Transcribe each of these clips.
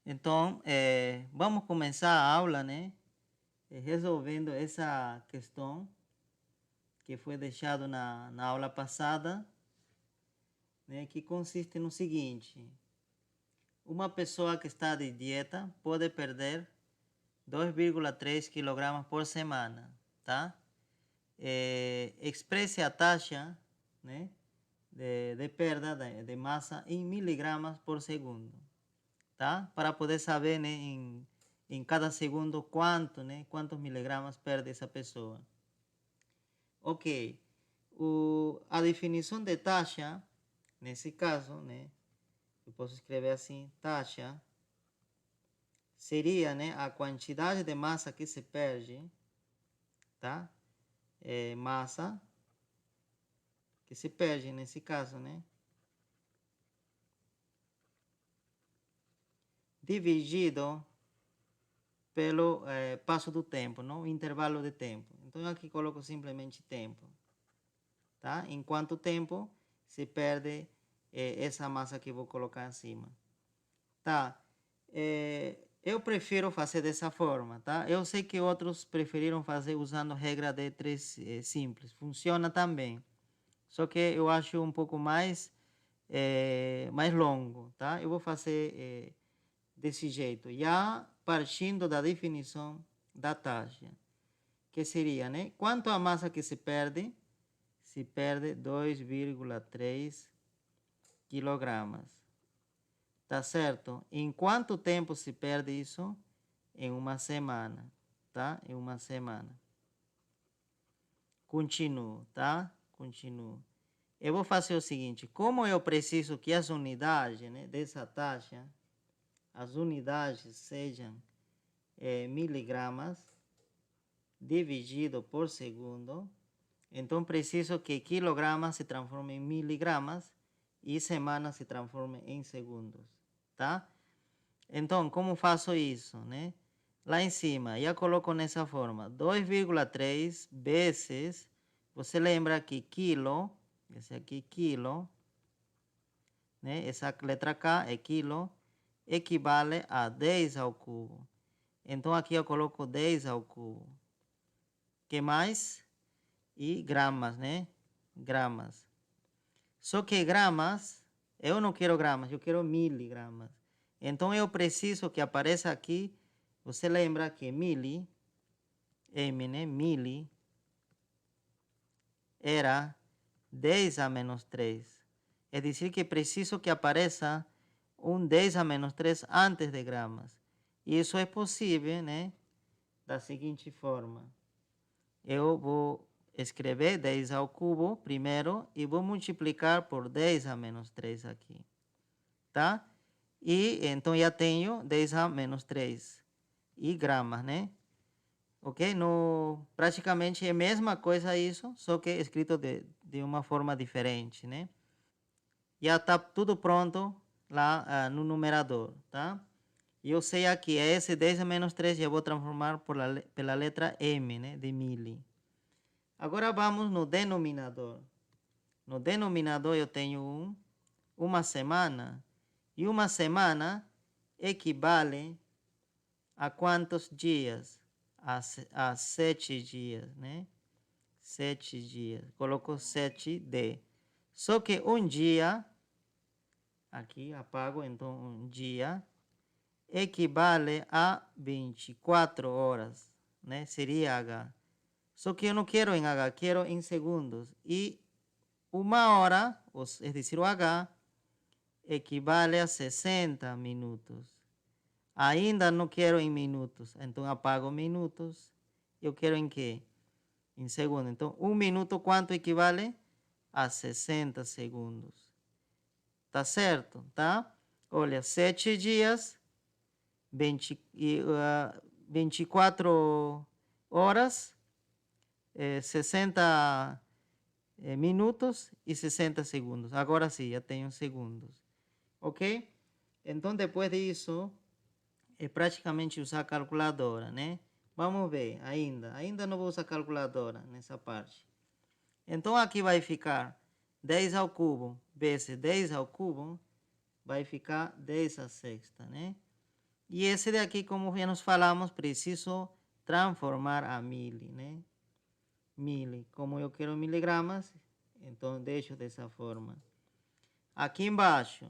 Então, vamos começar a aula, né? Resolvendo essa questão que foi deixado na aula passada, né? Que consiste no seguinte: uma pessoa que está de dieta pode perder 2,3 kg por semana, tá? Expresse a taxa, né? De perda de massa em miligramas por segundo, tá? Para poder saber, né, em cada segundo quanto, né, quantos miligramas perde essa pessoa. Ok, a definição de taxa, nesse caso, né, eu posso escrever assim, taxa seria, né, a quantidade de massa que se perde, tá? Massa que se perde nesse caso, né? Dividido pelo passo do tempo, não? Intervalo de tempo. Então aqui coloco simplesmente tempo, tá? Em quanto tempo se perde essa massa que eu vou colocar acima, tá? Eu prefiro fazer dessa forma, tá? Eu sei que outros preferiram fazer usando regra de 3 simples, funciona também, só que eu acho um pouco mais longo, tá? Eu vou fazer desse jeito, já partindo da definição da taxa, que seria, né? Quanto a massa que se perde? Se perde 2,3 quilogramas. Tá certo? Em quanto tempo se perde isso? Em uma semana, tá? Em uma semana. Continuo, tá? Continuo. Eu vou fazer o seguinte, como eu preciso que as unidades, né, dessa taxa, as unidades sejam miligramas dividido por segundo, então preciso que quilogramas se transforme em miligramas e semana se transforme em segundos, tá? Então, como faço isso, né? Lá em cima, já coloco nessa forma, 2,3 vezes, você lembra que quilo, esse aqui quilo, né? Essa letra K é quilo, equivale a 10 ao cubo. Então, aqui eu coloco 10 ao cubo. Que mais? E gramas, né? Gramas. Só que gramas, eu não quero gramas, eu quero miligramas. Então eu preciso que apareça aqui, você lembra que mili, M, né? Mili, era 10 a menos 3. É dizer que preciso que apareça um 10 a menos 3 antes de gramas. E isso é possível, né? Da seguinte forma. Eu vou escrever 10 ao cubo primeiro e vou multiplicar por 10 a menos 3 aqui, tá? E então já tenho 10 a menos 3 e gramas, né? Ok? Praticamente é a mesma coisa isso, só que escrito de uma forma diferente, né? Já está tudo pronto lá no numerador, tá? E eu sei aqui, esse 10 a menos 3 eu vou transformar pela letra M, né? De mili. Agora vamos no denominador. No denominador eu tenho uma semana. E uma semana equivale a quantos dias? A 7 dias, né? 7 dias. Colocou 7D. Só que um dia, aqui apago, então um dia, equivale a 24 horas, né? Seria H. Só que eu não quero em H, quero em segundos. E uma hora, es decir, o H, equivale a 60 minutos. Ainda não quero em minutos, então apago minutos. Eu quero em quê? Em segundos. Então, um minuto quanto equivale? A 60 segundos. Tá certo? Tá? Olha, 7 dias, 24 horas, 60 minutos e 60 segundos. Agora sim, já tenho segundos. Ok? Então, depois disso, é praticamente usar a calculadora, né? Vamos ver, ainda não vou usar calculadora nessa parte. Então, aqui vai ficar 10 ao cubo vezes 10 ao cubo, vai ficar 10 a sexta, né? E esse daqui, como já nos falamos, preciso transformar a mili, né? Mili. Como eu quero miligramas, então deixo dessa forma. Aqui embaixo,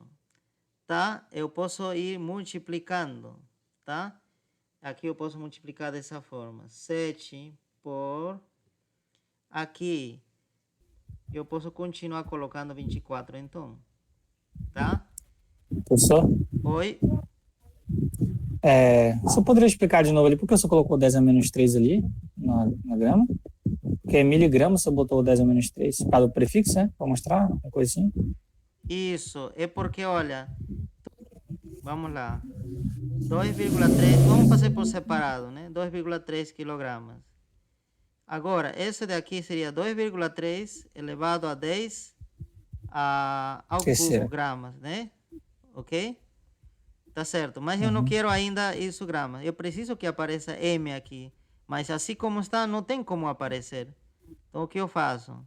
tá? Eu posso ir multiplicando, tá? Aqui eu posso multiplicar dessa forma. 7 por... Aqui eu posso continuar colocando 24, então. Tá? Professor, Oi? você poderia explicar de novo ali por que você colocou 10 a menos 3 ali na grama? Porque é miligrama, você botou 10 a menos 3 por causa do prefixo, né? Para mostrar uma coisa assim. Isso. É porque, olha... Vamos lá. 2,3... Vamos fazer por separado, né? 2,3 quilogramas. Agora, esse daqui seria 2,3 elevado a 10 ao cubo Terceira. gramas, né? Ok? Tá certo. Mas eu não Uhum. quero ainda isso gramas. Eu preciso que apareça M aqui. Mas assim como está, não tem como aparecer. Então, o que eu faço?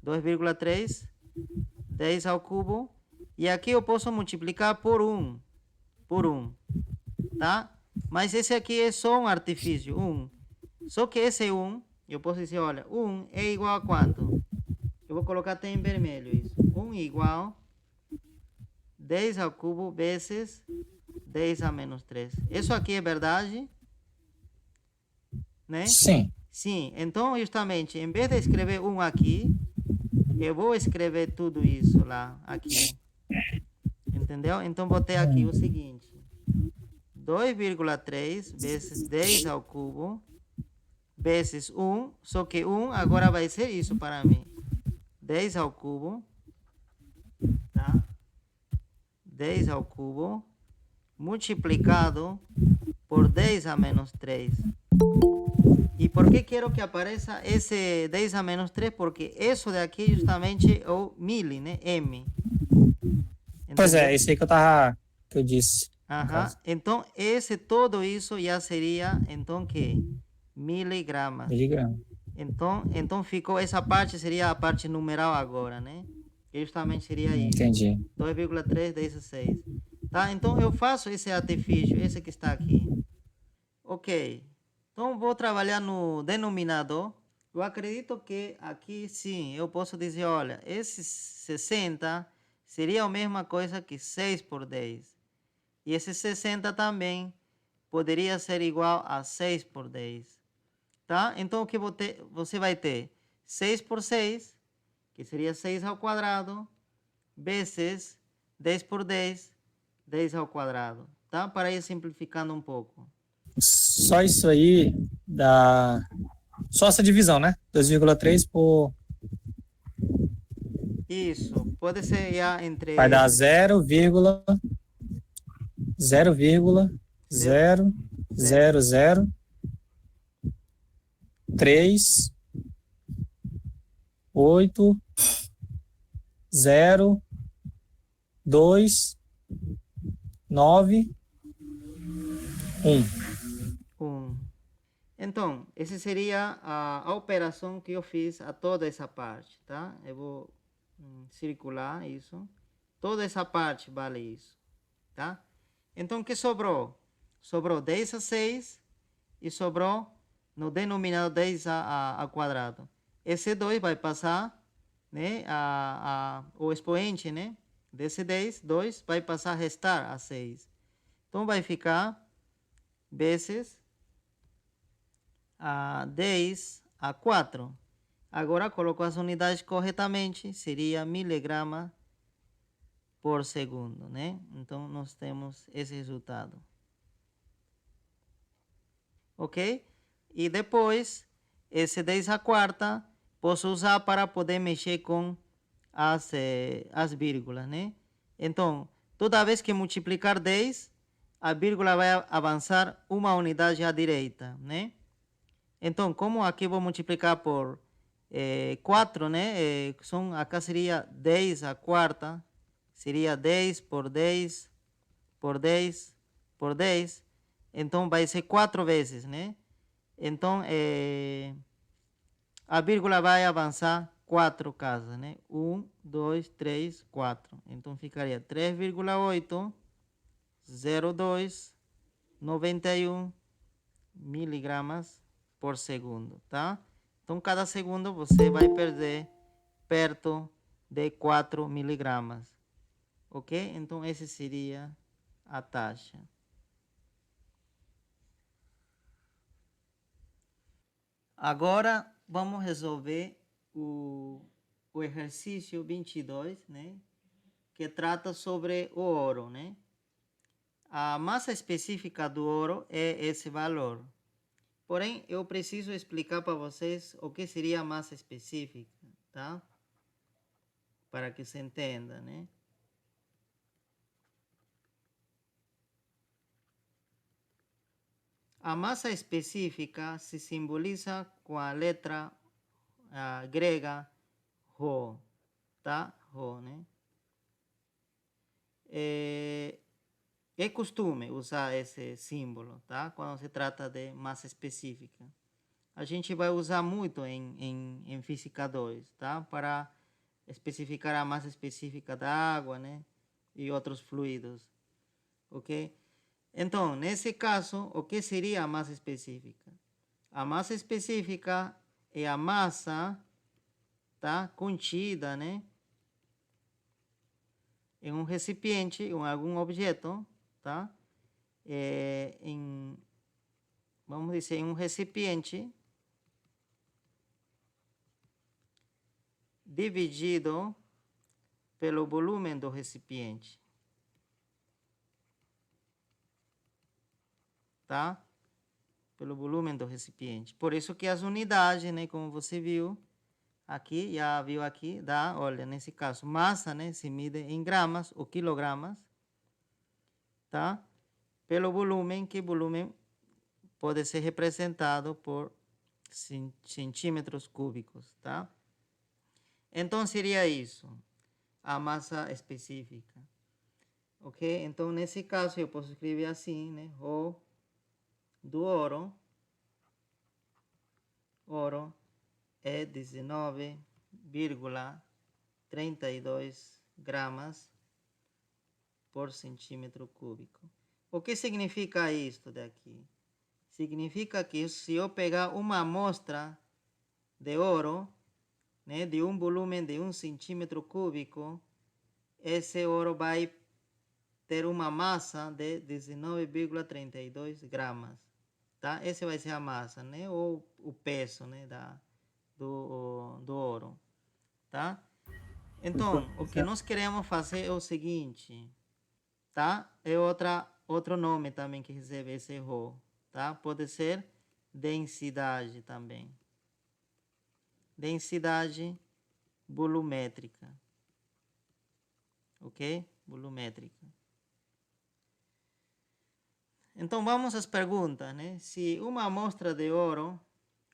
2,3, 10 ao cubo. E aqui eu posso multiplicar por 1. Por 1. Tá? Mas esse aqui é só um artifício. 1. Só que esse 1, eu posso dizer, olha, 1 é igual a quanto? Eu vou colocar até em vermelho isso. 1 igual 10 ao cubo vezes 10 a menos 3. Isso aqui é verdade, né? Sim. Sim, então justamente, em vez de escrever 1 aqui, eu vou escrever tudo isso lá, aqui. Entendeu? Então, botei aqui o seguinte. 2,3 vezes 10 ao cubo vezes 1, só que 1 agora vai ser isso para mim. 10 ao cubo, tá? 10 ao cubo multiplicado por 10 a menos 3. E por que quero que apareça esse 10 a menos 3? Porque isso daqui justamente é o mili, né? M. Pois é, Entendeu? isso aí que eu disse, no Aham. caso. Então, todo isso já seria, então, que? Miligramas. Miligrama. Então ficou, essa parte seria a parte numeral agora, né? Que justamente seria isso. Entendi. 2,3 vezes 6. Tá? Então, eu faço esse artifício, esse que está aqui. Ok. Então, vou trabalhar no denominador. Eu acredito que aqui, sim, eu posso dizer, olha, esse 60 seria a mesma coisa que 6 por 10. E esse 60 também poderia ser igual a 6 por 10. Tá? Então, o que você vai ter? 6 por 6, que seria 6 ao quadrado, vezes 10 por 10, 10 ao quadrado. Tá? Para ir simplificando um pouco. Só isso aí dá. Só essa divisão, né? 2,3 por. Isso, pode ser já Vai entre dar esses 0,00809 1. Então, esse seria a operação que eu fiz a toda essa parte, tá? Eu vou circular isso. Toda essa parte vale isso, tá? Então, o que sobrou? Sobrou 10 a 6 e sobrou no denominador 10 ao quadrado. Esse 2 vai passar, né, o expoente, né, desse 10, 2 vai passar a restar a 6. Então, vai ficar vezes 10 a 4. Agora, colocou as unidades corretamente, seria miligrama por segundo, né? Então, nós temos esse resultado. Ok? E depois, esse 10 a quarta, posso usar para poder mexer com as vírgulas, né? Então, toda vez que multiplicar 10, a vírgula vai avançar uma unidade à direita, né? Então, como aqui vou multiplicar por 4, né? Acá seria 10 a quarta, seria 10 por 10 por 10 por 10. Então, vai ser 4 vezes, né? Então, a vírgula vai avançar 4 casas, né? 1, 2, 3, 4. Então, ficaria 3,8, 0,2, 91 miligramas por segundo, tá? Então, cada segundo você vai perder perto de 4 miligramas, ok? Então, essa seria a taxa. Agora, vamos resolver o exercício 22, né? Que trata sobre o ouro, né? A massa específica do ouro é esse valor. Porém, eu preciso explicar para vocês o que seria a massa específica, tá? Para que se entenda, né? A massa específica se simboliza com a letra grega Rho, tá? Rho, né? É costume usar esse símbolo, tá? Quando se trata de massa específica. A gente vai usar muito em Física 2, tá? Para especificar a massa específica da água, né? E outros fluidos, ok? Então, nesse caso, o que seria a massa específica? A massa específica é a massa, tá? Contida, né? Em um recipiente, em algum objeto, tá? Vamos dizer, em um recipiente dividido pelo volume do recipiente, tá? Pelo volume do recipiente. Por isso que as unidades, né, como você viu aqui, já viu aqui, dá, olha, nesse caso, massa, né, se mide em gramas ou quilogramas, tá? Pelo volume, que volume pode ser representado por centímetros cúbicos, tá? Então, seria isso, a massa específica, ok? Então, nesse caso, eu posso escrever assim, né? Rho do ouro é 19,32 gramas por centímetro cúbico. O que significa isto daqui? Significa que se eu pegar uma amostra de ouro, né, de um volume de 1 centímetro cúbico, esse ouro vai ter uma massa de 19,32 gramas, tá? Esse vai ser a massa, né, ou o peso, né, do ouro, tá? Então, o que nós queremos fazer é o seguinte, tá? É outro nome também que recebe esse Rho, tá? Pode ser densidade também. Densidade volumétrica, ok? Volumétrica. Então, vamos às perguntas, né? Se uma amostra de ouro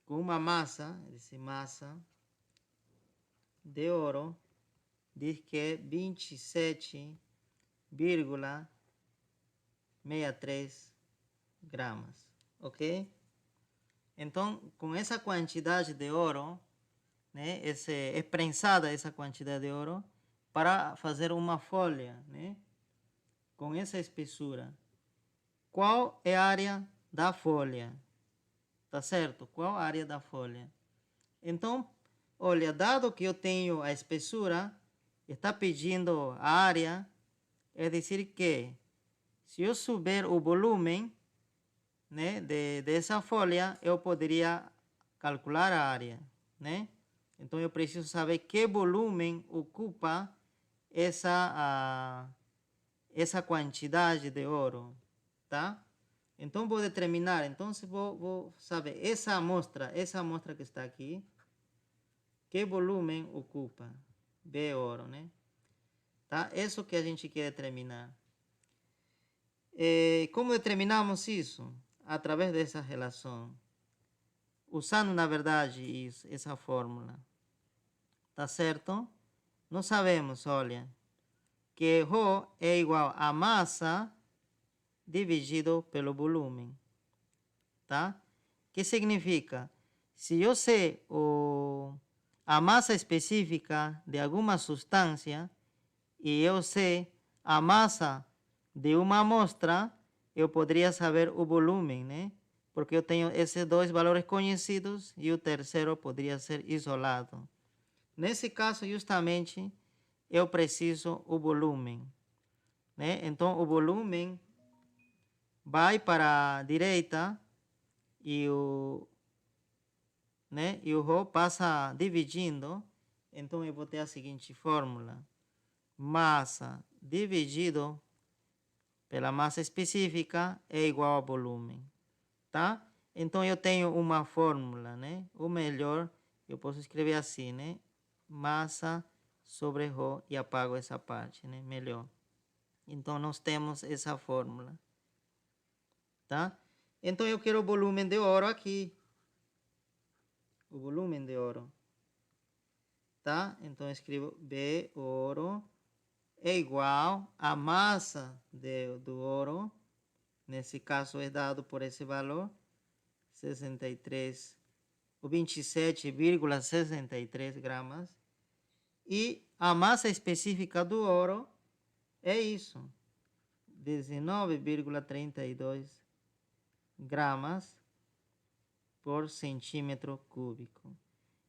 com uma massa, massa de ouro, diz que é 27,63 gramas, ok? Então, com essa quantidade de ouro, né, é prensada essa quantidade de ouro para fazer uma folha, né, com essa espessura. Qual é a área da folha? Tá certo? Qual a área da folha? Então, olha, dado que eu tenho a espessura, está pedindo a área, é dizer que se eu souber o volume, né, dessa folha, eu poderia calcular a área, né? Então, eu preciso saber que volume ocupa essa quantidade de ouro, tá? Então, vou determinar, então, vou saber essa amostra que está aqui, que volume ocupa? B ouro, né? Tá? Isso que a gente quer determinar. Como determinamos isso? Através dessa relação. Usando, na verdade, essa fórmula. Tá certo? Nós sabemos, olha, que Rho é igual a massa dividido pelo volume. Tá? Que significa? Se eu sei a massa específica de alguma substância e eu sei a massa de uma amostra, eu poderia saber o volume, né? Porque eu tenho esses dois valores conhecidos e o terceiro poderia ser isolado. Nesse caso, justamente, eu preciso o volume, né? Então, o volume vai para a direita e o ρ passa dividindo. Então, eu vou ter a seguinte fórmula. Massa dividido pela massa específica é igual a volume, tá? Então, eu tenho uma fórmula, né? Ou melhor, eu posso escrever assim, né? Massa sobre ρ e apago essa parte, né? Melhor. Então, nós temos essa fórmula, tá? Então, eu quero o volume de ouro aqui. O volume de ouro, tá? Então, eu escrevo B ouro é igual a massa do ouro. Nesse caso, é dado por esse valor, 63, ou 27,63 gramas. E a massa específica do ouro é isso, 19,32 gramas por centímetro cúbico.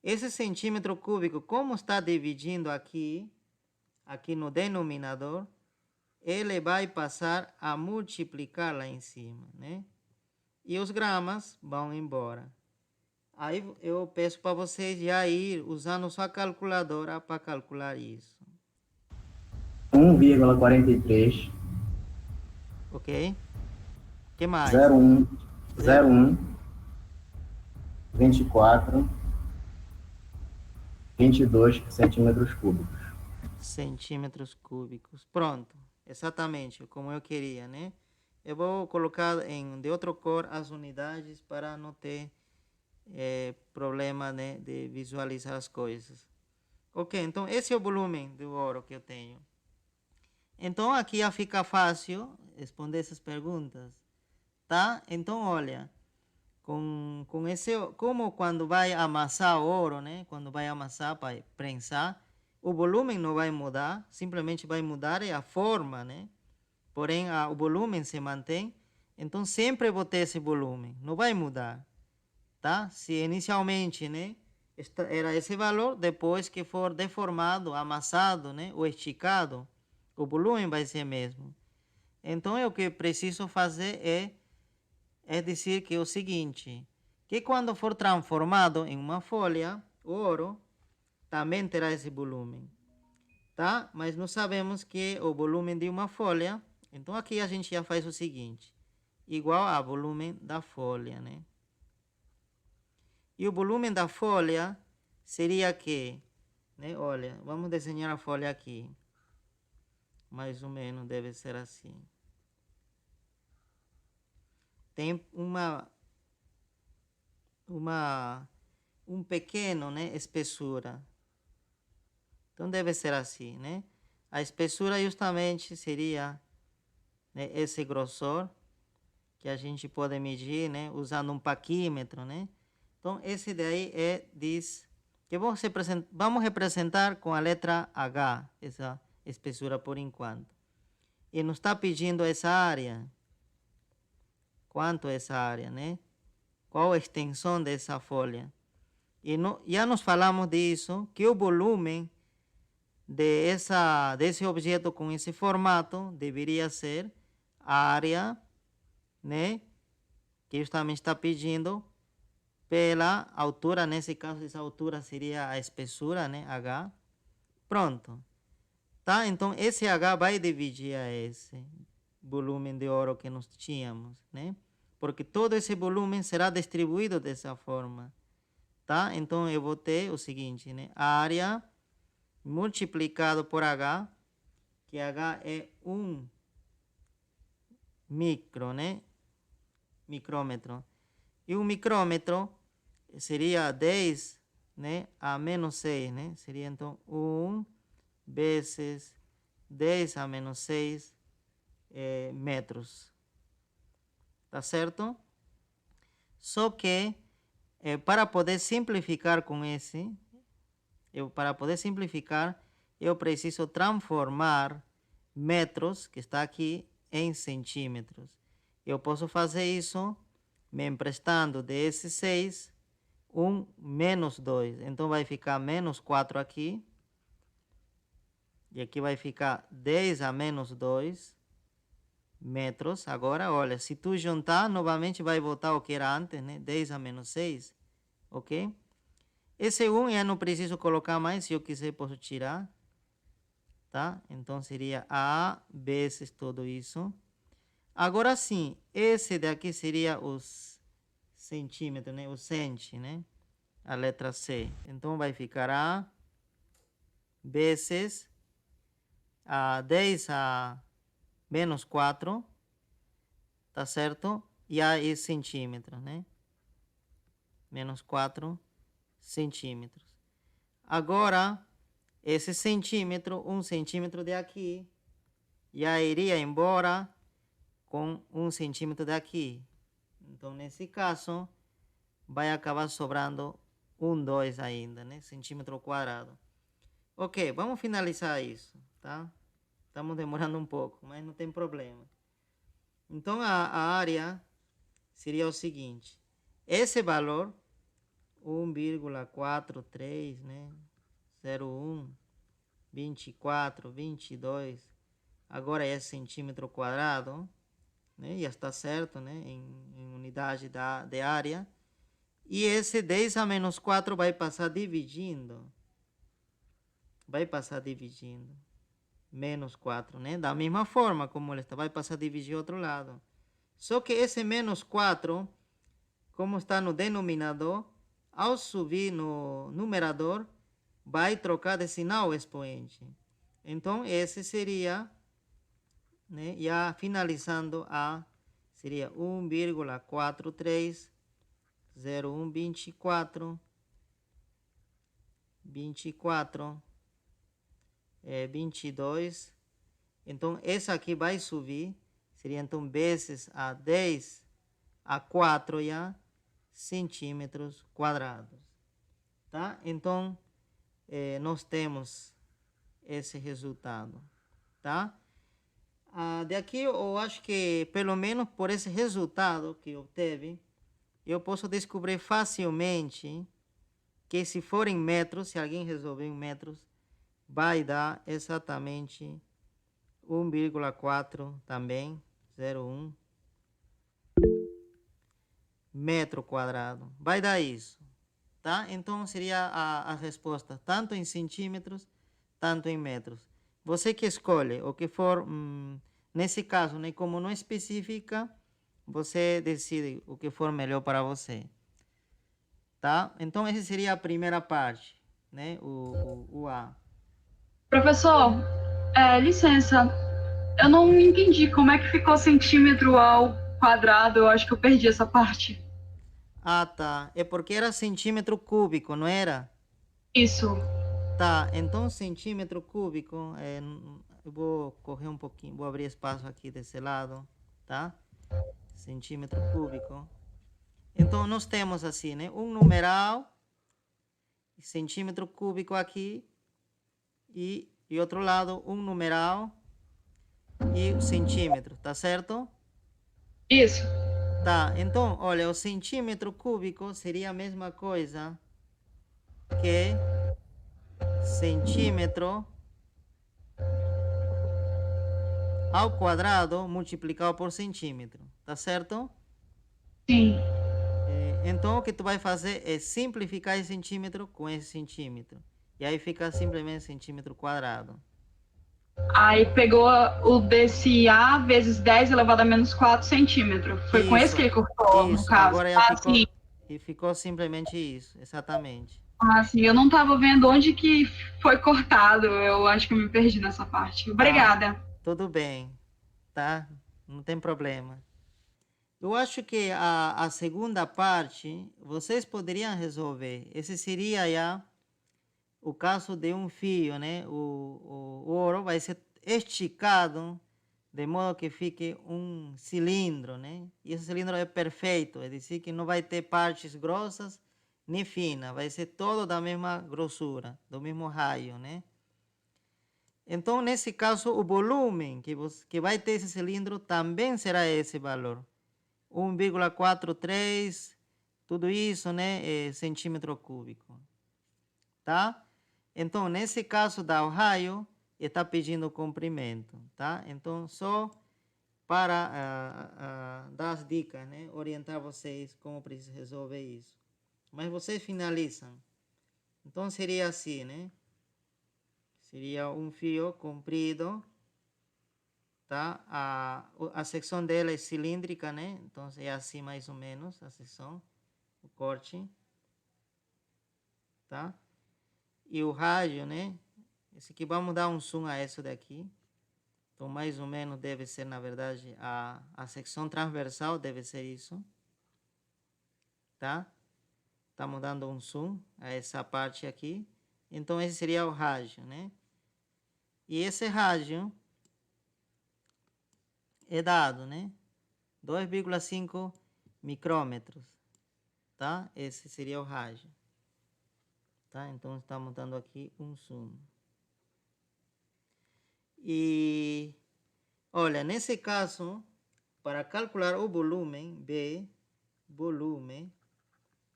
Esse centímetro cúbico, como está dividindo aqui no denominador, ele vai passar a multiplicar lá em cima, né? E os gramas vão embora. Aí eu peço para vocês já ir usando sua calculadora para calcular isso. 1,43. Ok? Que mais? 01, 24, 22 centímetros cúbicos. Centímetros cúbicos. Pronto. Exatamente como eu queria, né? Eu vou colocar de outra cor as unidades para não ter problema, né, de visualizar as coisas. Ok, então esse é o volume do ouro que eu tenho. Então aqui já fica fácil responder essas perguntas, tá? Então olha, com esse, como quando vai amassar ouro, né? Quando vai amassar para prensar, o volume não vai mudar, simplesmente vai mudar a forma, né? Porém, o volume se mantém, então sempre vou ter esse volume, não vai mudar, tá? Se inicialmente, né, era esse valor, depois que for deformado, amassado, né, ou esticado, o volume vai ser mesmo. Então, o que preciso fazer é dizer que é o seguinte, que quando for transformado em uma folha, o ouro também terá esse volume, tá? Mas nós sabemos que o volume de uma folha, então aqui a gente já faz o seguinte, igual ao volume da folha, né? E o volume da folha seria que, né? Olha, vamos desenhar a folha aqui. Mais ou menos deve ser assim. Tem um pequeno, né, espessura. Então deve ser assim, né? A espessura justamente seria, né, esse grossor que a gente pode medir, né, usando um paquímetro, né? Então esse daí diz que vamos representar com a letra H essa espessura por enquanto. E nos está pedindo essa área. Quanto é essa área, né? Qual a extensão dessa folha? E já nos falamos disso, que o volume desse objeto com esse formato deveria ser a área, né? Que justamente está pedindo pela altura, nesse caso essa altura seria a espessura, né? H. Pronto. Tá? Então esse H vai dividir a esse volume de ouro que nós tínhamos, né? Porque todo esse volume será distribuído dessa forma, tá? Então eu vou ter o seguinte, né? A área multiplicado por H, que H é 1 micro, né? Micrômetro. E um micrômetro seria 10, né? A menos 6, né? Seria então 1 vezes 10 a menos 6 metros. Tá certo? Só que para poder simplificar com eu preciso transformar metros, que está aqui, em centímetros. Eu posso fazer isso me emprestando de esse 6, menos 2. Então, vai ficar menos 4 aqui. E aqui vai ficar 10 a menos 2 metros. Agora, olha, se tu juntar, novamente vai voltar o que era antes, né? 10 a menos 6, ok? Esse 1 eu não preciso colocar mais, se eu quiser posso tirar, tá? Então, seria A vezes tudo isso. Agora sim, esse daqui seria os centímetros, né? O centi, né? A letra C. Então, vai ficar A vezes a 10 a menos 4, tá certo? E aí centímetros, né? Menos 4 centímetros. Agora, esse centímetro, 1 centímetro de aqui, já iria embora com 1 centímetro daqui. Então, nesse caso, vai acabar sobrando 2 ainda, né? Centímetro quadrado. Ok, vamos finalizar isso, tá? Estamos demorando um pouco, mas não tem problema. Então, a área seria o seguinte. Esse valor, 1,43, né? 0,1, 24, 22. Agora é centímetro quadrado, né? Já está certo, né? Em unidade de área. E esse 10 a menos 4 vai passar dividindo. Vai passar dividindo. Menos 4, né? Da mesma forma como ele está, vai passar a dividir outro lado. Só que esse menos 4, como está no denominador, ao subir no numerador, vai trocar de sinal o expoente. Então, esse seria, né? Já finalizando a, seria 1,430124, 22. Então, essa aqui vai subir. Seria, então, vezes a 10 a 4 já centímetros quadrados. Tá? Então, nós temos esse resultado. Tá? Daqui, eu acho que, pelo menos por esse resultado que obteve, eu posso descobrir facilmente que se for em metros, se alguém resolver em metros, vai dar exatamente 1,4 também, 0,1 metro quadrado. Vai dar isso, tá? Então, seria a resposta, tanto em centímetros, tanto em metros. Você que escolhe, o que for, nesse caso, né, como não especifica, você decide o que for melhor para você. Tá? Então, essa seria a primeira parte, né? O A. Professor, licença, eu não entendi como é que ficou centímetro ao quadrado, eu acho que eu perdi essa parte. Ah, tá. É porque era centímetro cúbico, não era? Isso. Tá, então centímetro cúbico, eu vou correr um pouquinho, vou abrir espaço aqui desse lado, tá? Centímetro cúbico. Então, nós temos assim, né? Um numeral, centímetro cúbico aqui, e outro lado, um numeral e centímetro, tá certo? Isso. Tá, então, olha, o centímetro cúbico seria a mesma coisa que centímetro ao quadrado multiplicado por centímetro, tá certo? Sim. Então, o que tu vai fazer é simplificar esse centímetro com esse centímetro. E aí fica simplesmente centímetro quadrado. Aí pegou o desse A vezes 10 elevado a menos 4 centímetros. Foi com esse Isso, que ele cortou, no isso. caso. Agora já ficou, Sim. e ficou simplesmente isso, exatamente. Sim, eu não estava vendo onde que foi cortado. Eu acho que eu me perdi nessa parte. Obrigada. Tudo bem, tá? Não tem problema. Eu acho que a segunda parte vocês poderiam resolver. Esse seria já o caso de um fio, né? O ouro vai ser esticado de modo que fique um cilindro, né? E esse cilindro é perfeito, é dizer que não vai ter partes grossas nem finas, vai ser todo da mesma grossura, do mesmo raio, né? Então, nesse caso, o volume que vai ter esse cilindro também será esse valor. 1,43, tudo isso, né, é centímetro cúbico, tá? Então, nesse caso da Ohio, está pedindo comprimento, tá? Então, só para dar as dicas, né, orientar vocês como precisa resolver isso. Mas vocês finalizam. Então, seria assim, né? Seria um fio comprido, tá? A secção dela é cilíndrica, né? Então, é assim mais ou menos a secção, o corte, tá? E o rádio, né? Esse aqui, vamos dar um zoom a isso daqui. Então, mais ou menos deve ser, na verdade, a secção transversal deve ser isso, tá? Estamos dando um zoom a essa parte aqui. Então, esse seria o rádio, né? E esse rádio é dado, né? 2,5 micrômetros, tá? Esse seria o rádio, tá? Então, estamos dando aqui um zoom. E, olha, nesse caso, para calcular o volume, volume,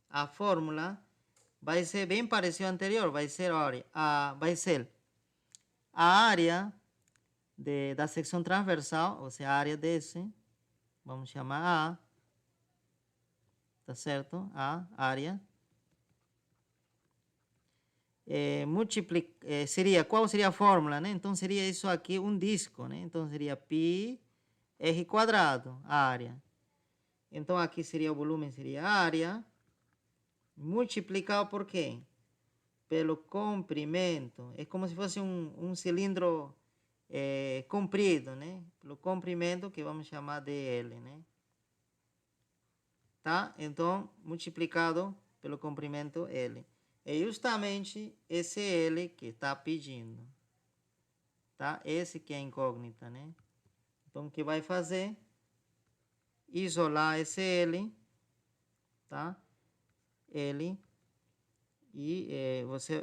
a fórmula vai ser bem parecida ao anterior, vai ser a área da secção transversal, ou seja, a área desse, vamos chamar A, tá certo? A área. Qual seria a fórmula, né? Então, seria isso aqui, um disco, né? Então, seria π r quadrado, a área. Então, aqui seria o volume, seria a área, multiplicado por quê? Pelo comprimento. É como se fosse um cilindro comprido, né? Pelo comprimento que vamos chamar de L, né? Tá? Então, multiplicado pelo comprimento L. É justamente esse L que está pedindo, tá? Esse que é a incógnita, né? Então, o que vai fazer? Isolar esse L, tá? L, e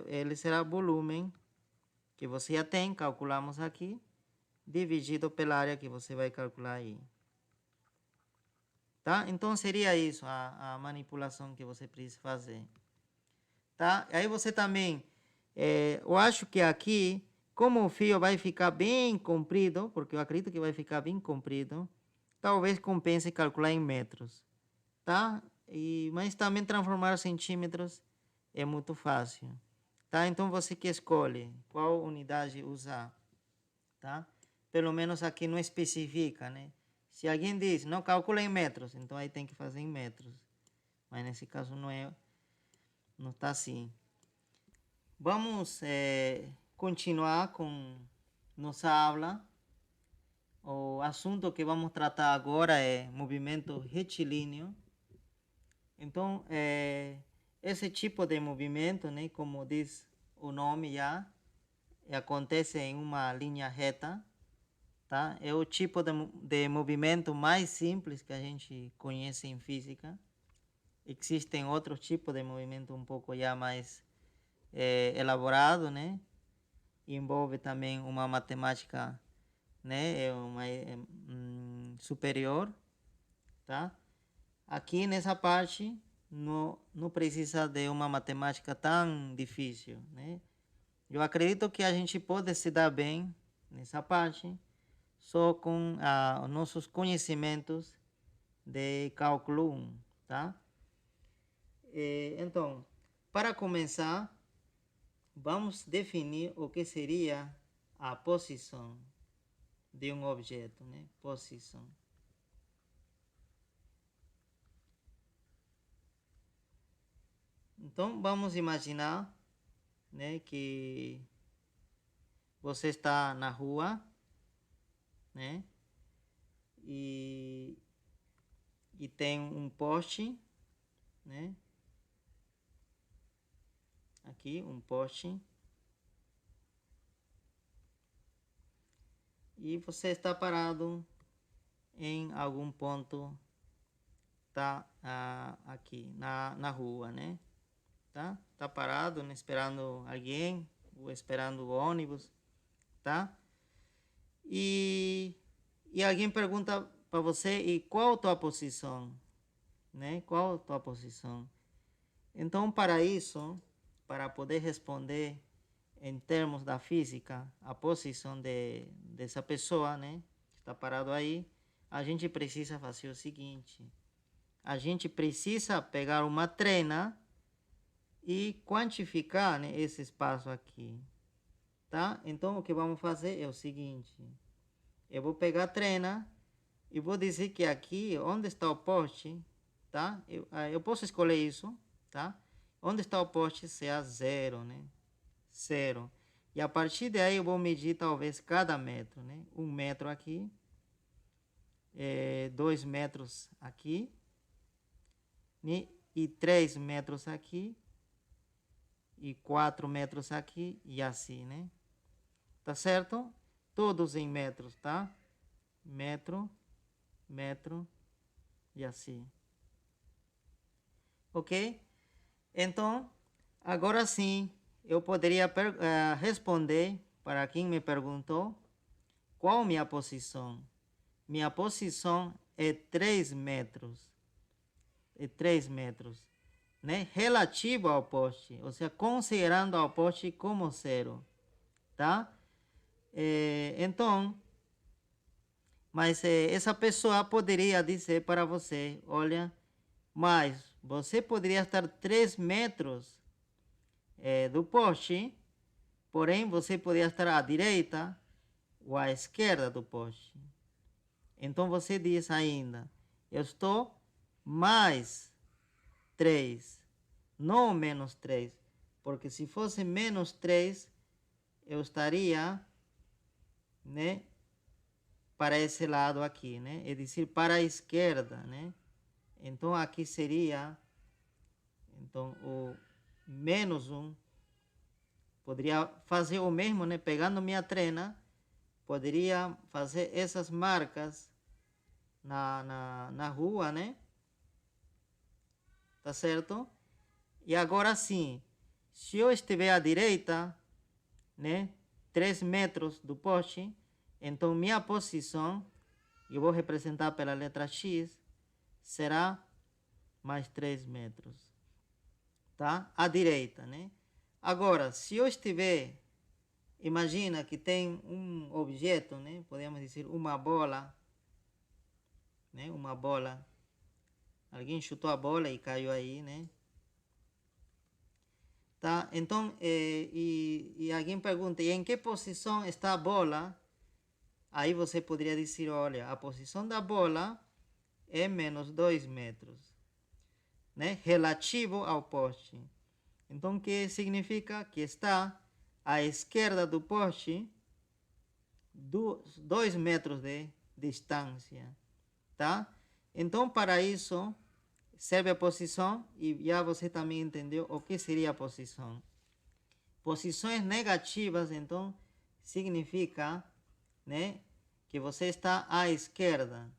ele será volume que você já tem, calculamos aqui, dividido pela área que você vai calcular aí. Tá? Então, seria isso a manipulação que você precisa fazer. Tá? Aí você também, eu acho que aqui, como o fio vai ficar bem comprido, porque eu acredito que vai ficar bem comprido, talvez compense calcular em metros, tá? Mas também transformar centímetros é muito fácil, tá? Então você que escolhe qual unidade usar, tá? Pelo menos aqui não especifica, né? Se alguém diz, não calcula em metros, então aí tem que fazer em metros. Mas nesse caso não está assim. Vamos continuar com nossa aula. O assunto que vamos tratar agora é movimento retilíneo. Então, esse tipo de movimento, né, como diz o nome já, acontece em uma linha reta, tá? É o tipo de movimento mais simples que a gente conhece em física. Existem outros tipos de movimento um pouco já mais elaborado, né? Envolve também uma matemática, né, superior, tá? Aqui nessa parte não precisa de uma matemática tão difícil, né? Eu acredito que a gente pode se dar bem nessa parte só com os nossos conhecimentos de cálculo 1, tá? Então, para começar, vamos definir o que seria a posição de um objeto, né? Posição. Então, vamos imaginar, né, que você está na rua, né? E tem um poste, né? Aqui, um poste. E você está parado em algum ponto, tá? Aqui, na rua, né? Tá parado, né, esperando alguém, ou esperando o ônibus, tá? E alguém pergunta para você, e qual a tua posição? Né? Qual a tua posição? Então, para isso, para poder responder em termos da física, a posição dessa pessoa, né, que está parado aí, a gente precisa fazer o seguinte: a gente precisa pegar uma trena e quantificar, né, esse espaço aqui, tá? Então, o que vamos fazer é o seguinte: eu vou pegar a trena e vou dizer que aqui, onde está o poste, tá? Eu posso escolher isso, tá? Onde está o poste será 0, né? 0. E a partir daí eu vou medir talvez cada metro, né? 1 metro aqui, 2 metros aqui, né? E 3 metros aqui, e 4 metros aqui, e assim, né? Tá certo? Todos em metros, tá? Metro, metro, e assim. Ok? Então, agora sim, eu poderia responder para quem me perguntou qual minha posição. Minha posição é 3 metros. É 3 metros. Né? Relativo ao poste, ou seja, considerando ao poste como 0. Tá? Então, mas essa pessoa poderia dizer para você: olha, mas você poderia estar 3 metros do poste, porém você poderia estar à direita ou à esquerda do poste. Então você diz ainda: eu estou mais 3, não menos 3, porque se fosse menos 3, eu estaria, né, para esse lado aqui, né? É dizer, para a esquerda, né? Então aqui seria, então, o menos 1. Poderia fazer o mesmo, né? Pegando minha trena, poderia fazer essas marcas na rua, né? Tá certo? E agora sim, se eu estiver à direita, né? 3 metros do poste, então minha posição, eu vou representar pela letra X, será mais 3 metros. Tá? À direita, né? Agora, se eu estiver, imagina que tem um objeto, né? Podemos dizer uma bola, né? Uma bola. Alguém chutou a bola e caiu aí, né? Tá? Então, e alguém pergunta: e em que posição está a bola? Aí você poderia dizer: olha, a posição da bola é menos 2 metros, né? Relativo ao poste. Então, o que significa? Que está à esquerda do poste, 2 metros de distância, tá? Então, para isso, serve a posição, e já você também entendeu o que seria a posição. Posições negativas, então, significa, né, que você está à esquerda,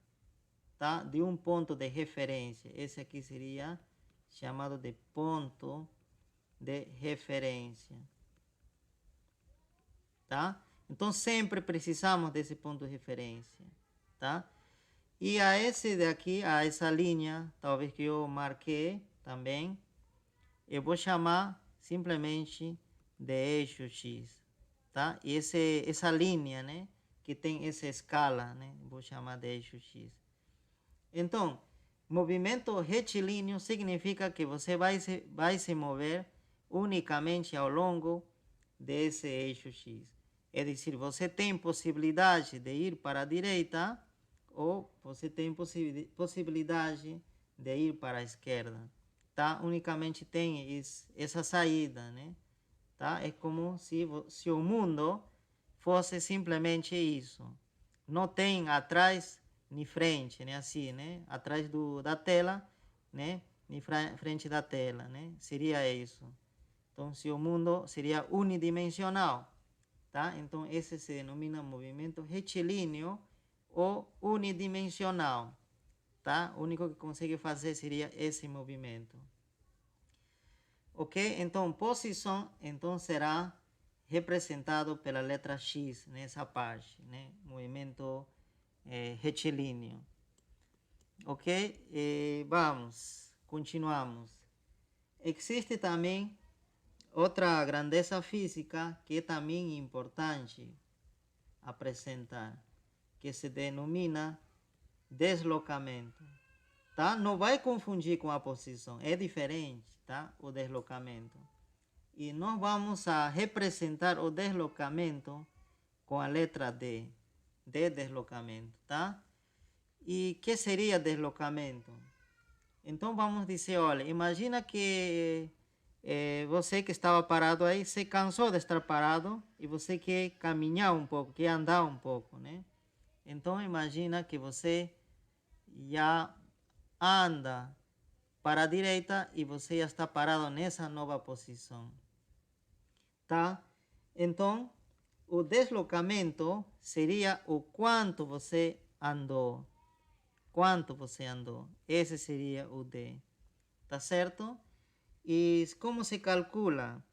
tá, de um ponto de referência. Esse aqui seria chamado de ponto de referência, tá? Então sempre precisamos desse ponto de referência, tá? E a esse daqui, a essa linha, talvez que eu marquei também, eu vou chamar simplesmente de eixo X, tá? E essa linha, né, que tem essa escala, né, vou chamar de eixo X. Então, movimento retilíneo significa que você vai se mover unicamente ao longo desse eixo X. É dizer, você tem possibilidade de ir para a direita ou você tem possibilidade de ir para a esquerda, tá? Unicamente tem essa saída, né? Tá? É como se o mundo fosse simplesmente isso. Não tem atrás nem frente, né? Assim, né? Atrás da tela, né? Nem frente da tela, né? Seria isso. Então, se o mundo seria unidimensional, tá? Então, esse se denomina movimento retilíneo ou unidimensional, tá? O único que consegue fazer seria esse movimento. Ok? Então, posição, então, será representado pela letra X nessa parte, né? Movimento retilíneo, Ok? Vamos, continuamos. Existe também outra grandeza física que é também importante apresentar, que se denomina deslocamento. Tá? Não vai confundir com a posição, é diferente, tá? O deslocamento. E nós vamos a representar o deslocamento com a letra D, de deslocamento, tá? E que seria deslocamento? Então vamos dizer, olha, imagina que você que estava parado aí se cansou de estar parado e você quer caminhar um pouco, quer andar um pouco, né? Então imagina que você já anda para a direita e você já está parado nessa nova posição, tá? Então o deslocamento seria o quanto você andou. Quanto você andou. Esse seria o D. Tá certo? E como se calcula,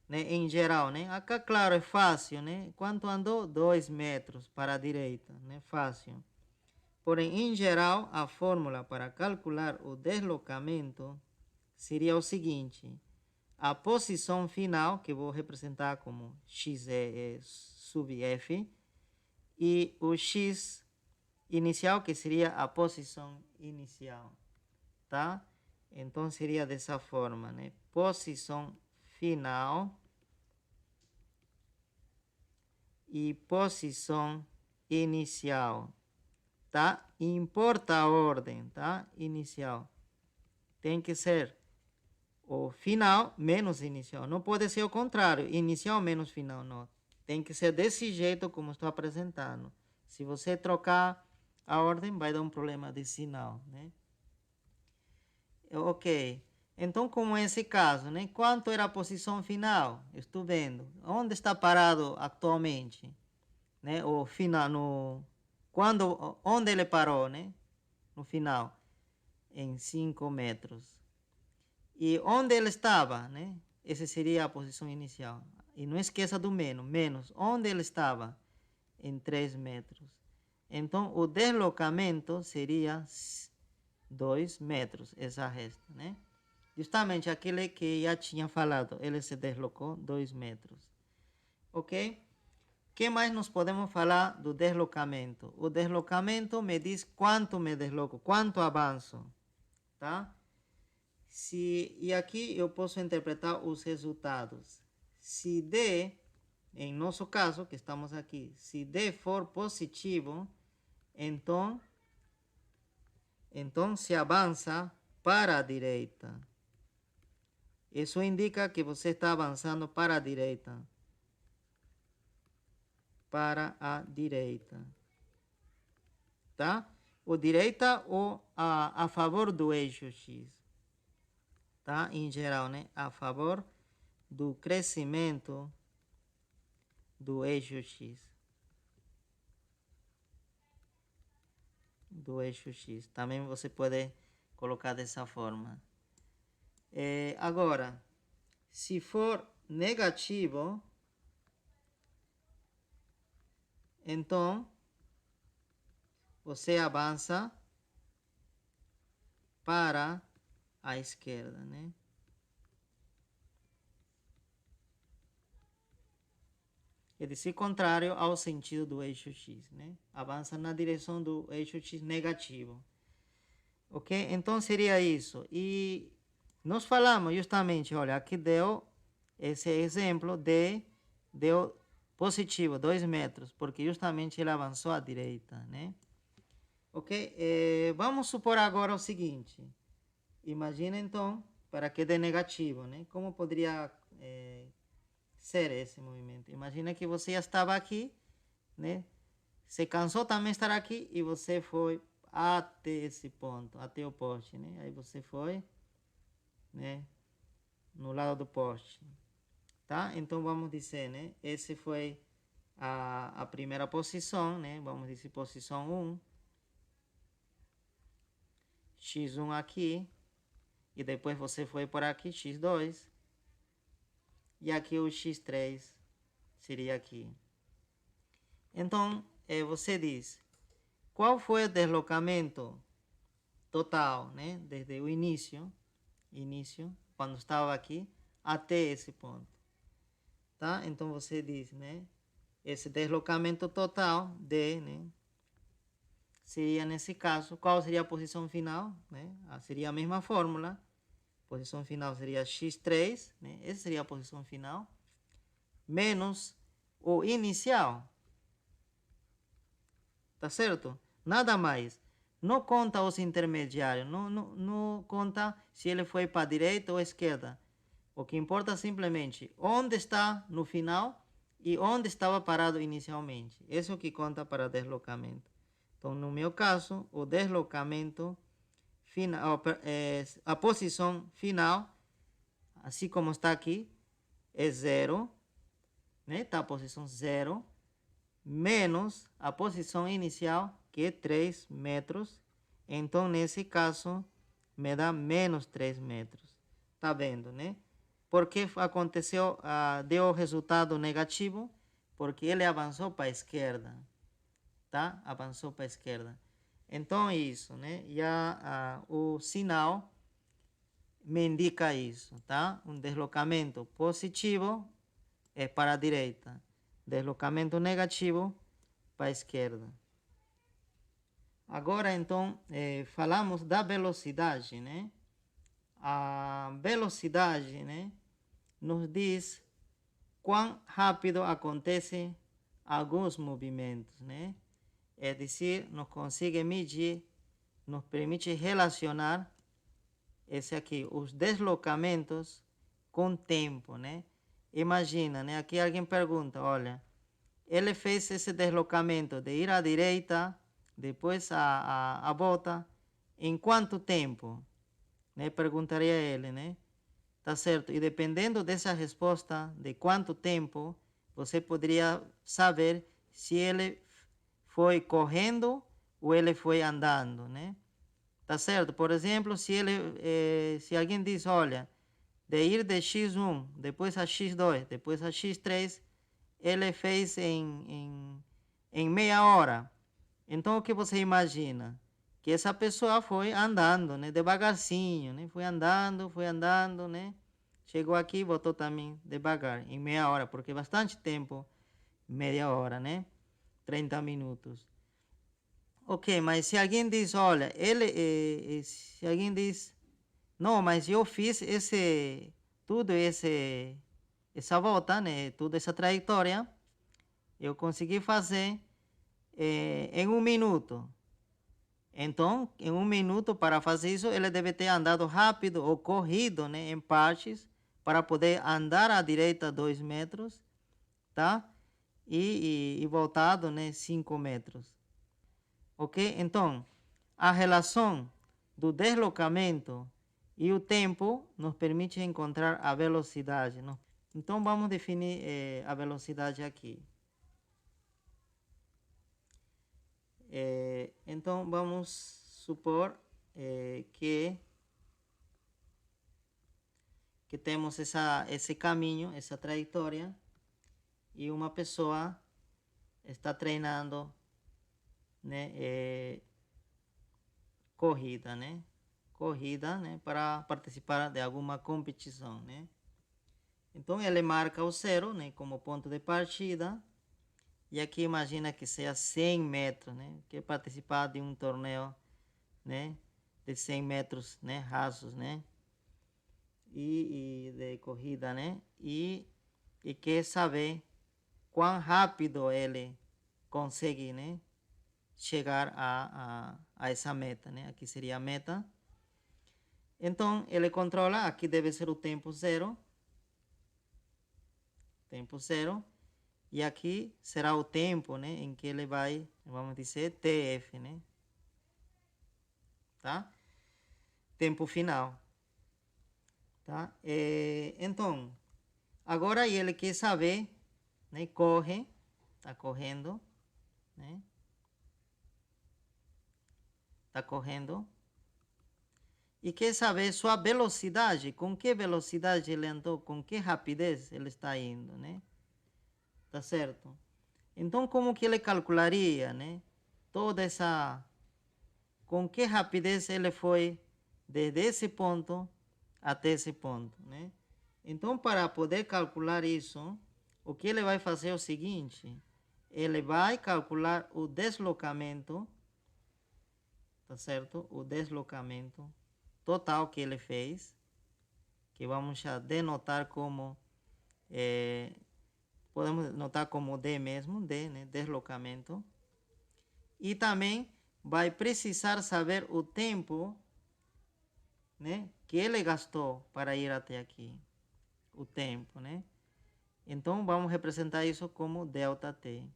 né? Em geral, né? Acá, claro, é fácil, né? Quanto andou? 2 metros para a direita, né? Fácil. Porém, em geral, a fórmula para calcular o deslocamento seria o seguinte. A posição final, que vou representar como x sub f, e o x inicial, que seria a posição inicial, tá? Então seria dessa forma, né? Posição final e posição inicial, tá? Importa a ordem, tá? Inicial. Tem que ser o final menos inicial. Não pode ser o contrário, inicial menos final, não. Tem que ser desse jeito como estou apresentando. Se você trocar a ordem, vai dar um problema de sinal, né? Ok. Então, como é esse caso, né? Quanto era a posição final? Estou vendo. Onde está parado atualmente? Né? O final, onde ele parou, né? No final, em 5 metros. E onde ele estava, né? Essa seria a posição inicial. E não esqueça do menos. Onde ele estava? Em 3 metros. Então, o deslocamento seria 2 metros, essa resta, né? Justamente aquele que já tinha falado, ele se deslocou 2 metros. Ok? O que mais nós podemos falar do deslocamento? O deslocamento me diz quanto me desloco, quanto avanço, tá? E aqui eu posso interpretar os resultados. Se D, em nosso caso, que estamos aqui, se D for positivo, então se avança para a direita. Isso indica que você está avançando para a direita. Para a direita. Tá? O direita ou a favor do eixo X. Tá? Em geral, né? A favor do crescimento do eixo X. Do eixo X. Também você pode colocar dessa forma. Agora, se for negativo, então você avança para a esquerda, né? É de ser contrário ao sentido do eixo X, né? Avança na direção do eixo X negativo. Ok? Então seria isso. E nós falamos justamente, olha, aqui deu esse exemplo deu positivo, 2 metros, porque justamente ele avançou à direita, né? Ok? Vamos supor agora o seguinte. Imagina então, para que dê negativo, né? Como poderia ser esse movimento? Imagina que você já estava aqui, né? Se cansou também de estar aqui e você foi até esse ponto, até o poste, né? Aí você foi, né? No lado do poste, tá? Então vamos dizer, né? Esse foi a primeira posição, né? Vamos dizer posição 1. X1 aqui. E depois você foi por aqui, X2. E aqui o X3 seria aqui. Então, você diz, qual foi o deslocamento total, né? Desde o início, quando estava aqui, até esse ponto, tá? Então você diz, né? Esse deslocamento total de, né? Seria nesse caso, qual seria a posição final, né? Seria a mesma fórmula. Posição final seria x3, né? Essa seria a posição final, menos o inicial. Tá certo? Nada mais. Não conta os intermediários, não conta se ele foi para a direita ou à esquerda. O que importa simplesmente onde está no final e onde estava parado inicialmente. Isso é o que conta para deslocamento. Então, no meu caso, o deslocamento final, a posição final, assim como está aqui, é 0, né? Está a posição 0, menos a posição inicial, que é 3 metros. Então, nesse caso, me dá menos 3 metros. Tá vendo, né? Por que aconteceu, deu resultado negativo? Porque ele avançou para a esquerda, tá? Avançou para a esquerda. Então, isso, né? Já o sinal me indica isso, tá? Um deslocamento positivo é para a direita. Deslocamento negativo para a esquerda. Agora, então, falamos da velocidade, né? A velocidade, né, nos diz quão rápido acontecem alguns movimentos, né? É dizer, nos consegue medir, nos permite relacionar esse aqui, os deslocamentos com tempo, né? Imagina, né? Aqui alguém pergunta, olha, ele fez esse deslocamento de ir à direita, depois a volta, em quanto tempo? Né? Perguntaria a ele, né? Tá certo? E dependendo dessa resposta, de quanto tempo, você poderia saber se ele foi correndo ou ele foi andando, né? Tá certo? Por exemplo, se alguém diz, olha, de ir de x1, depois a x2, depois a x3, ele fez em meia hora. Então, o que você imagina? Que essa pessoa foi andando, né? Devagarzinho, né? Foi andando, né? Chegou aqui e voltou também devagar, em meia hora, porque bastante tempo, meia hora, né? 30 minutos. Ok, mas se alguém diz, olha, se alguém diz, não, mas eu fiz essa volta, né? Toda essa trajetória, eu consegui fazer em 1 minuto. Então, em 1 minuto, para fazer isso, ele deve ter andado rápido ou corrido, né, em partes, para poder andar à direita 2 metros, tá? E voltado, né, 5 metros. Ok? Então, a relação do deslocamento e o tempo nos permite encontrar a velocidade. Não? Então, vamos definir a velocidade aqui. Então, vamos supor que temos esse caminho, essa trajetória, e uma pessoa está treinando, né, corrida, né? Corrida, né, para participar de alguma competição, né? Então, ele marca o 0, né, como ponto de partida. E aqui imagina que seja 100 metros, né? Que participar de um torneio, né? De 100 metros, né? Rasos, né? E de corrida, né? E quer saber quão rápido ele consegue, né? Chegar a essa meta, né? Aqui seria a meta. Então, ele controla, aqui deve ser o tempo 0. Tempo 0. E aqui será o tempo, né, em que ele vai, vamos dizer, TF, né? Tá? Tempo final. Tá? Então, agora ele quer saber, né, corre, tá correndo, né? Tá correndo. E quer saber sua velocidade, com que velocidade ele andou, com que rapidez ele está indo, né? Tá certo? Então, como que ele calcularia, né? Toda essa com que rapidez ele foi desde esse ponto até esse ponto, né? Então, para poder calcular isso, o que ele vai fazer é o seguinte: ele vai calcular o deslocamento, tá certo? O deslocamento total que ele fez, que vamos já denotar como, podemos notar como D mesmo, D, né? Deslocamento. E também vai precisar saber o tempo, né, que ele gastou para ir até aqui. O tempo, né? Então, vamos representar isso como ΔT,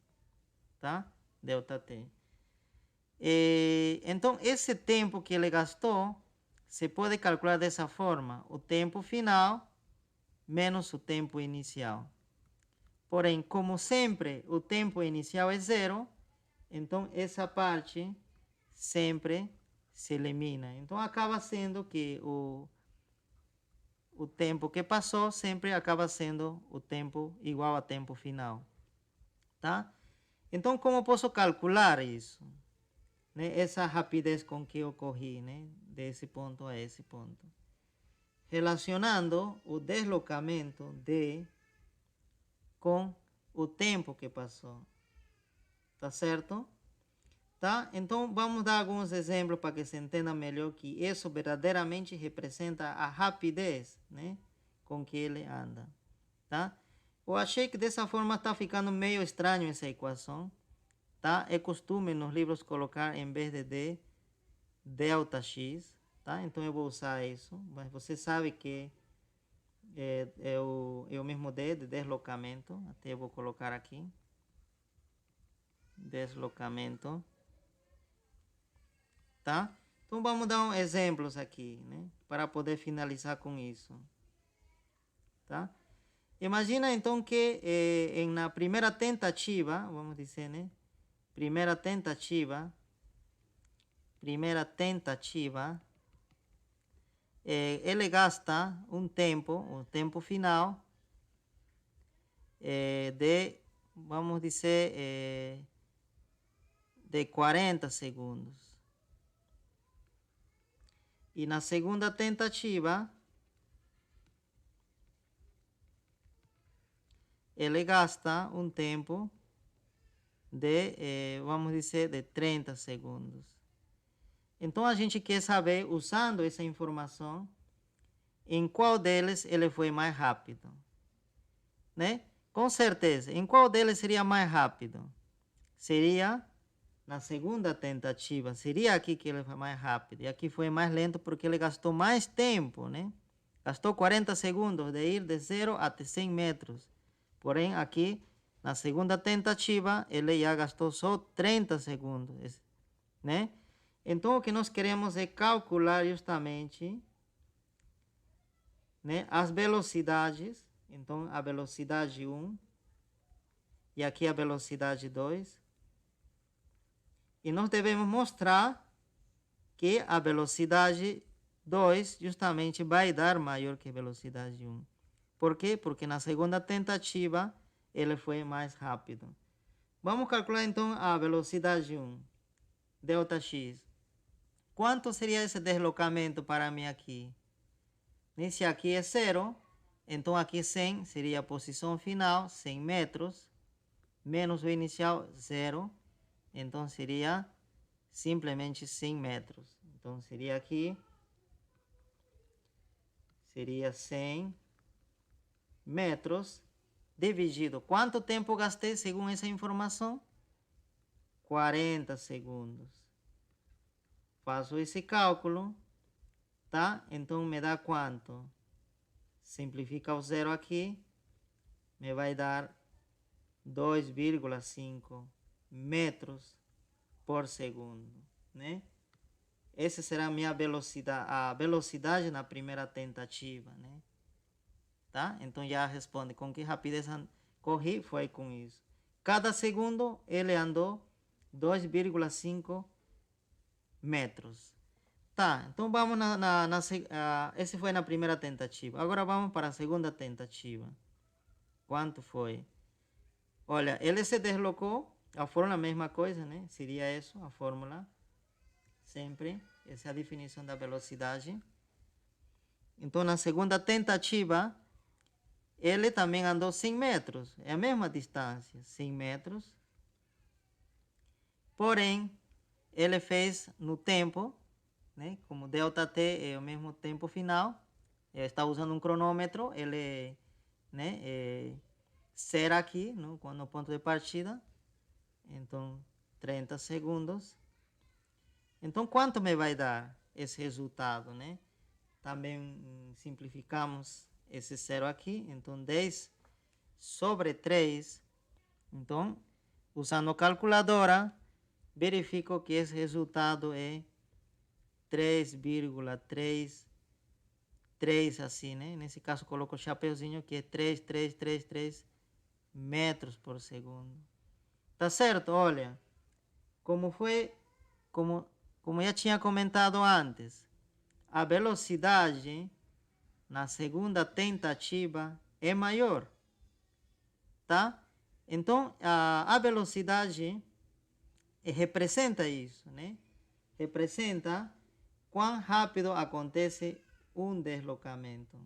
tá? ΔT. Então, esse tempo que ele gastou, se pode calcular dessa forma: o tempo final menos o tempo inicial. Porém, como sempre, o tempo inicial é zero, então essa parte sempre se elimina. Então, acaba sendo que o tempo que passou sempre acaba sendo o tempo igual a tempo final, tá? Então, como posso calcular isso? Né? Essa rapidez com que eu corri, né? Desse ponto a esse ponto. Relacionando o deslocamento D com o tempo que passou. Tá certo? Tá? Então, vamos dar alguns exemplos para que se entenda melhor que isso verdadeiramente representa a rapidez, né, com que ele anda. Tá? Eu achei que dessa forma está ficando meio estranho essa equação. Tá? É costume nos livros colocar, em vez de D, ΔX. Tá? Então, eu vou usar isso. Mas você sabe que é o mesmo D, de deslocamento. Até eu vou colocar aqui. Deslocamento. Tá? Então, vamos dar exemplos aqui, né? Para poder finalizar com isso. Tá? Imagina, então, que na primeira tentativa, vamos dizer, né? Primeira tentativa, ele gasta um tempo final, vamos dizer, de 40 segundos. E na segunda tentativa, ele gasta um tempo de, vamos dizer, de 30 segundos. Então, a gente quer saber, usando essa informação, em qual deles ele foi mais rápido, né? Com certeza, em qual deles seria mais rápido? Seria na segunda tentativa, seria aqui que ele foi mais rápido. E aqui foi mais lento porque ele gastou mais tempo, né? Gastou 40 segundos de ir de 0 até 100 metros. Porém, aqui, na segunda tentativa, ele já gastou só 30 segundos, né? Então, o que nós queremos é calcular justamente, né, as velocidades. Então, a velocidade 1 e aqui a velocidade 2. E nós devemos mostrar que a velocidade 2 justamente vai dar maior que a velocidade 1. Por quê? Porque na segunda tentativa ele foi mais rápido. Vamos calcular então a velocidade 1, ΔX. Quanto seria esse deslocamento para mim aqui? Se aqui é 0, então aqui 100 seria a posição final, 100 metros, menos o inicial, 0. Então, seria simplesmente 100 metros. Então, seria aqui, seria 100 metros dividido. Quanto tempo gastei segundo essa informação? 40 segundos. Faço esse cálculo, tá? Então, me dá quanto? Simplifica o zero aqui, me vai dar 2,5 metros por segundo, né? Essa será a minha velocidade, a velocidade na primeira tentativa, né? Tá? Então já responde com que rapidez corri, foi com isso. Cada segundo ele andou 2,5 metros. Tá, então vamos esse foi na primeira tentativa. Agora vamos para a segunda tentativa. Quanto foi? Olha, ele se deslocou. A fórmula é a mesma coisa, né? Seria isso, a fórmula. sempre. Essa é a definição da velocidade. Então, na segunda tentativa, ele também andou 100 metros. É a mesma distância, 100 metros. Porém, ele fez no tempo, né? Como ΔT é o mesmo tempo final. Ele está usando um cronômetro. Ele, né, zera aqui, no ponto de partida. Então, 30 segundos. Então, quanto me vai dar esse resultado, né? Também simplificamos esse zero aqui. Então, 10 sobre 3. Então, usando a calculadora, verifico que esse resultado é 3,33, assim, né? Nesse caso, coloco o chapeuzinho, que é 3,333 metros por segundo. Tá certo? Olha, como já tinha comentado antes, a velocidade na segunda tentativa é maior, tá? Então, a velocidade representa isso, né? Representa quão rápido acontece um deslocamento,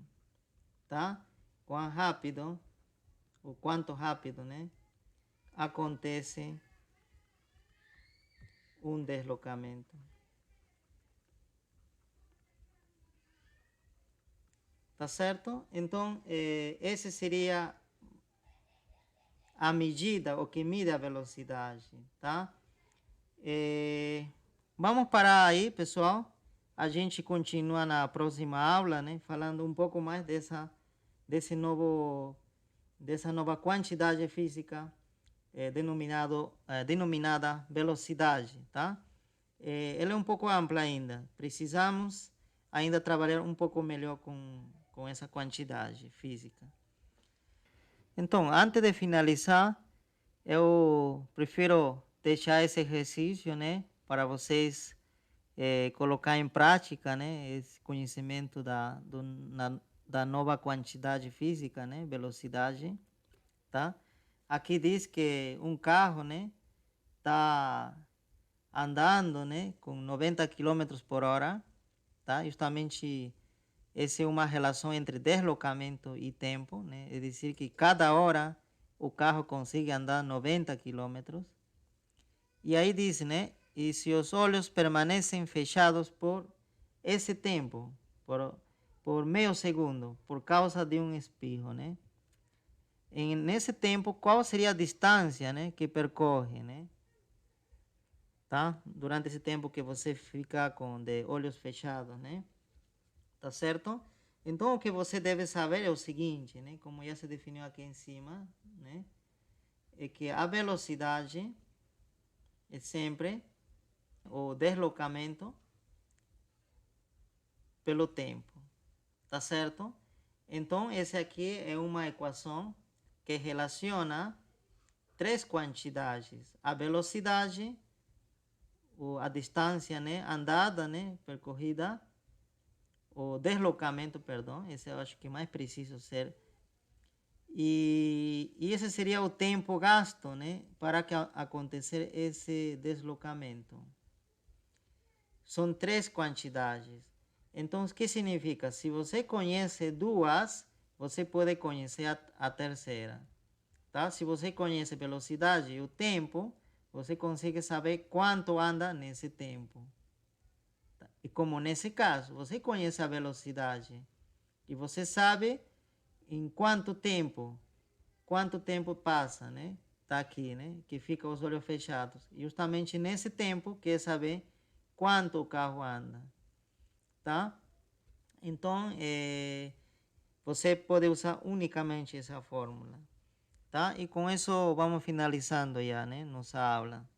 tá? Quão rápido, ou quanto rápido, né? Acontece um deslocamento. Tá certo? Então, esse seria a medida, o que mide a velocidade, tá? Vamos parar aí, pessoal. A gente continua na próxima aula, né? Falando um pouco mais dessa nova quantidade física denominada velocidade, tá? Ela é um pouco ampla ainda. Precisamos ainda trabalhar um pouco melhor com essa quantidade física. Então, antes de finalizar, eu prefiro deixar esse exercício, né, para vocês colocar em prática, né, esse conhecimento da nova quantidade física, né, velocidade, tá? Aqui diz que um carro, né, está andando, né, com 90 km por hora, tá? Justamente essa é uma relação entre deslocamento e tempo, né? É dizer que cada hora o carro consegue andar 90 km. E aí diz, né? E se os olhos permanecem fechados por esse tempo, por meio segundo, por causa de um espirro, né? Nesse tempo, qual seria a distância, né, que percorre, né? Tá? Durante esse tempo que você fica de olhos fechados, né? Tá certo? Então, o que você deve saber é o seguinte, né? Como já se definiu aqui em cima, né? É que a velocidade é sempre o deslocamento pelo tempo. Tá certo? Então, essa aqui é uma equação que relaciona três quantidades: a velocidade, a distância, né, andada, né, percorrida, o deslocamento, perdão, esse eu acho que mais preciso ser, e esse seria o tempo gasto, né, para que acontecer esse deslocamento. São três quantidades. Então, o que significa? Se você conhece duas, você pode conhecer a terceira, tá? Se você conhece velocidade e o tempo, você consegue saber quanto anda nesse tempo. Tá? E como nesse caso, você conhece a velocidade e você sabe em quanto tempo passa, né? Tá aqui, né? Que fica os olhos fechados. E justamente nesse tempo quer saber quanto o carro anda, tá? Então, você pode usar unicamente essa fórmula, tá? E com isso vamos finalizando já, né, nossa aula.